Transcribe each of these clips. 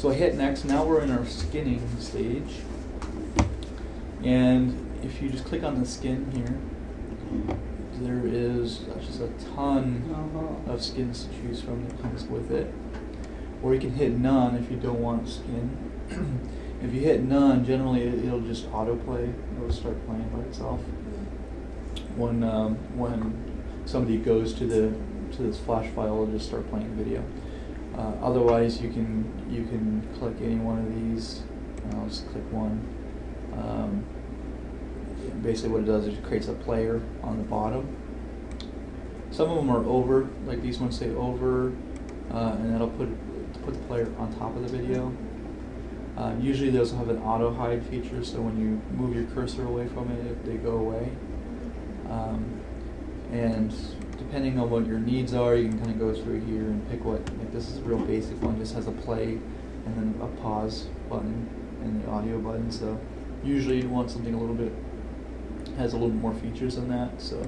So I hit next. Now we're in our skinning stage. And if you just click on the skin here, there is just a ton of skins to choose from that comes with it. Or you can hit none if you don't want skin. If you hit none, generally it'll just autoplay. It'll start playing by itself. When somebody goes to this flash file, it'll just start playing video. Otherwise, you can click any one of these. I'll just click one. Basically, what it does is it creates a player on the bottom. Some of them are over, like these ones say over, and that'll put the player on top of the video. Usually those have an auto hide feature, so when you move your cursor away from it, they go away. And depending on what your needs are, you can kind of go through here and pick what, like this is a real basic one, just has a play and then a pause button and the audio button. So usually you want something has a little bit more features than that. So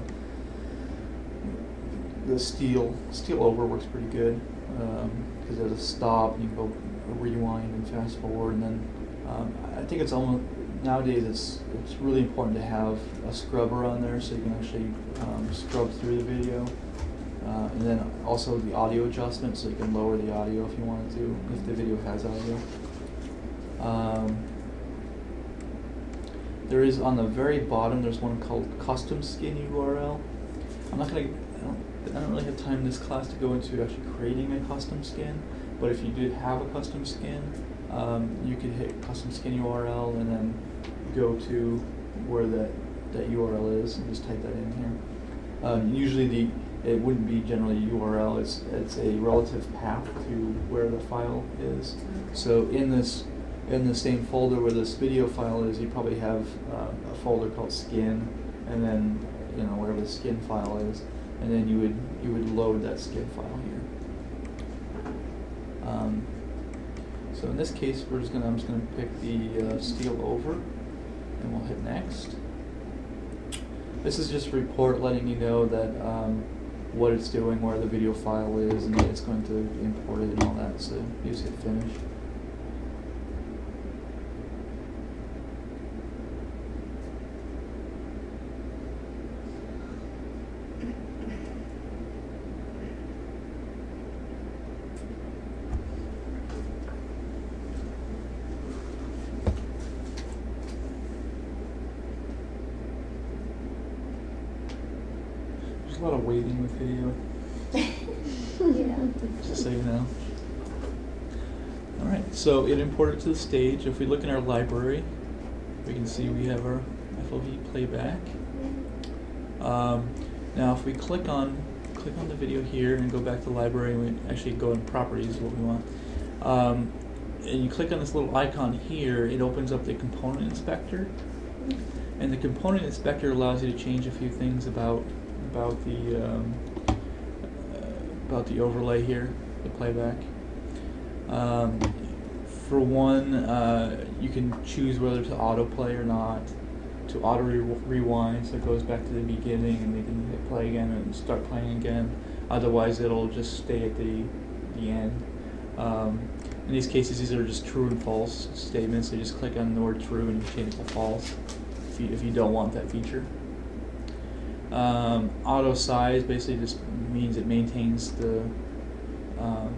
the steel over works pretty good because there's a stop and you can go rewind and fast forward, and then I think it's almost nowadays it's really important to have a scrubber on there so you can actually scrub through the video, and then also the audio adjustment so you can lower the audio if you wanted to, if the video has audio. There is on the very bottom, there's one called custom skin URL. I don't really have time in this class to go into actually creating a custom skin, but if you did have a custom skin, you could hit custom skin URL and then go to where that URL is and just type that in here. Usually it wouldn't be generally a URL, it's a relative path to where the file is. So in the same folder where this video file is, you probably have a folder called skin, and then wherever the skin file is, and then you would load that skin file here. So in this case, I'm just gonna pick the steel over, and we'll hit next. This is just a report letting you know that what it's doing, where the video file is, and that it's going to import it and all that. So you just hit finish. There's a lot of waiting with video. Yeah. Just so you know. Alright, so it imported to the stage. If we look in our library, we can see we have our FOV playback. Now if we click on the video here and go back to the library, and we actually go in properties is what we want. And you click on this little icon here, it opens up the component inspector. And the component inspector allows you to change a few things about the overlay here, the playback. For one, you can choose whether to autoplay or not, to auto rewind, so it goes back to the beginning and you can hit play again and start playing again. Otherwise, it'll just stay at the end. In these cases, these are just true and false statements. So you just click on the word true and you change it to false if you don't want that feature. Auto size basically just means it maintains the I'm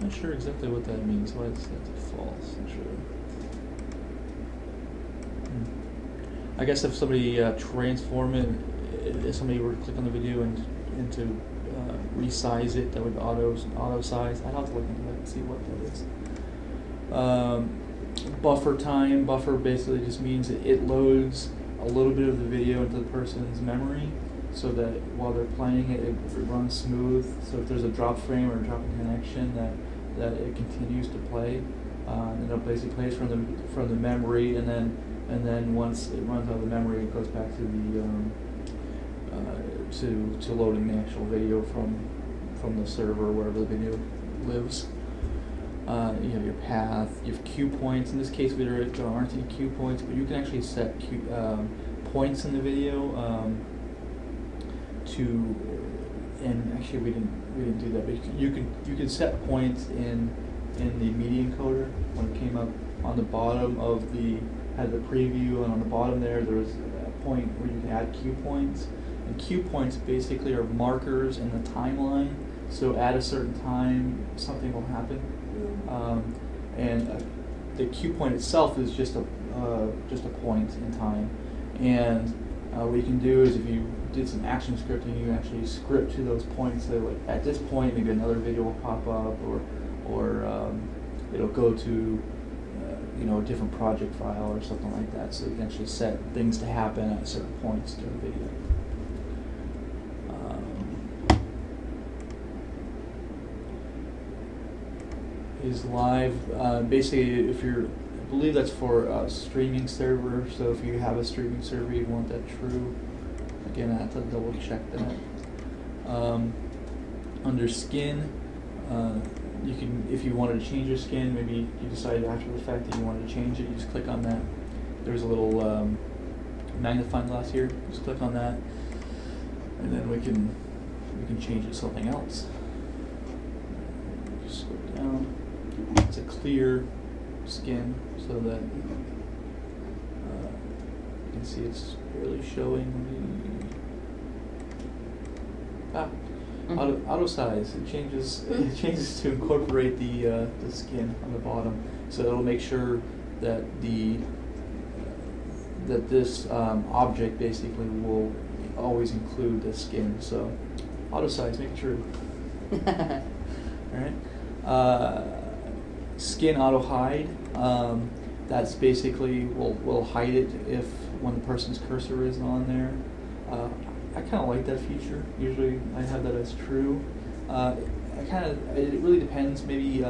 not sure exactly what that means. Why is that false? Not sure. I guess if somebody transform it, if somebody were to click on the video and to resize it, that would auto size. I'd have to look into that and see what that is. Buffer time. Buffer basically just means it loads a little bit of the video into the person's memory, so that while they're playing it, it runs smooth. So if there's a drop frame or a drop in connection, that it continues to play, and it basically plays from the memory, and then once it runs out of the memory, it goes back to the to loading the actual video from the server wherever the video lives. You have your path, you have cue points. In this case, there aren't any cue points, but you can actually set points in the video and actually we didn't we didn't do that, but you can set points in the media encoder. When it came up on the bottom of had the preview, and on the bottom there was a point where you can add cue points. And cue points basically are markers in the timeline. So at a certain time, something will happen, and the cue point itself is just a point in time. And what you can do is, if you did some action scripting, you actually script to those points. So like at this point, maybe another video will pop up, or it'll go to a different project file or something like that. So you can actually set things to happen at certain points during the video. Is live. Basically, I believe that's for a streaming server. So if you have a streaming server, you want that true. Again, I have to double check that. Under skin, you can, if you wanted to change your skin, maybe you decided after the fact that you wanted to change it, you just click on that. There's a little magnifying glass here. Just click on that, and then we can change it to something else. Just scroll down. It's a clear skin, so that you can see it's barely showing. Auto size. It changes to incorporate the skin on the bottom, so it'll make sure that this object basically will always include the skin. So auto size, make it true. All right. Skin auto hide. That's basically will hide it when the person's cursor is on there. I kind of like that feature. Usually I have that as true. It really depends. Maybe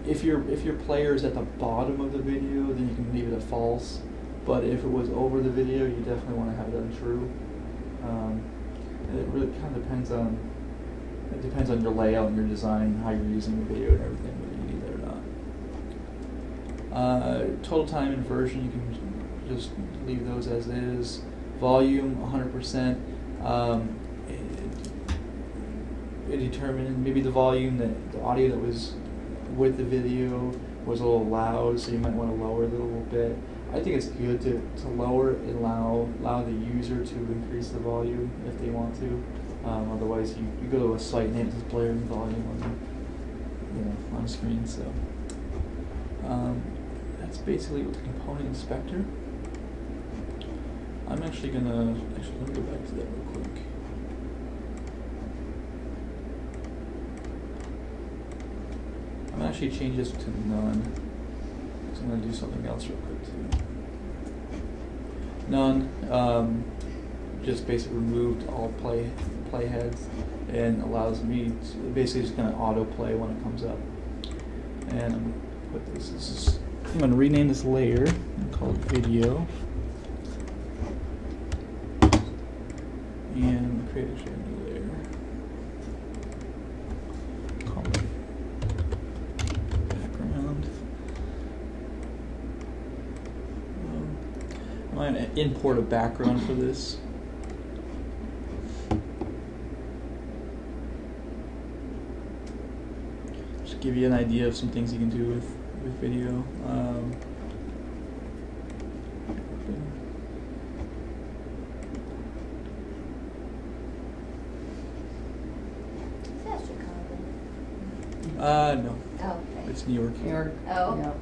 if your player is at the bottom of the video, then you can leave it at false. But if it was over the video, you definitely want to have it on true. It really kind of depends on your layout and your design, how you're using the video and everything, whether you need that or not. Total time inversion, you can just leave those as is. Volume 100%. It determined maybe the volume the audio that was with the video was a little loud, so you might want to lower it a little bit. I think it's good to lower it and allow the user to increase the volume if they want to. Otherwise, you go to a site and it displays blaring volume on screen. So that's basically what the component inspector. I'm actually gonna let me go back to that real quick. I'm gonna actually change this to none. So I'm gonna do something else real quick too. None. Just basically removed all playheads and allows me to basically just kind of autoplay when it comes up. And I'm gonna put I'm gonna rename this layer and call it video. And create a new layer. Call it background. I'm going to import a background for this. Just give you an idea of some things you can do with video. No. Oh, okay. It's New York. New York. Oh. Yep.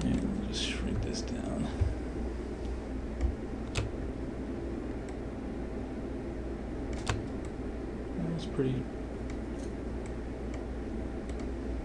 And we'll just shrink this down. That's pretty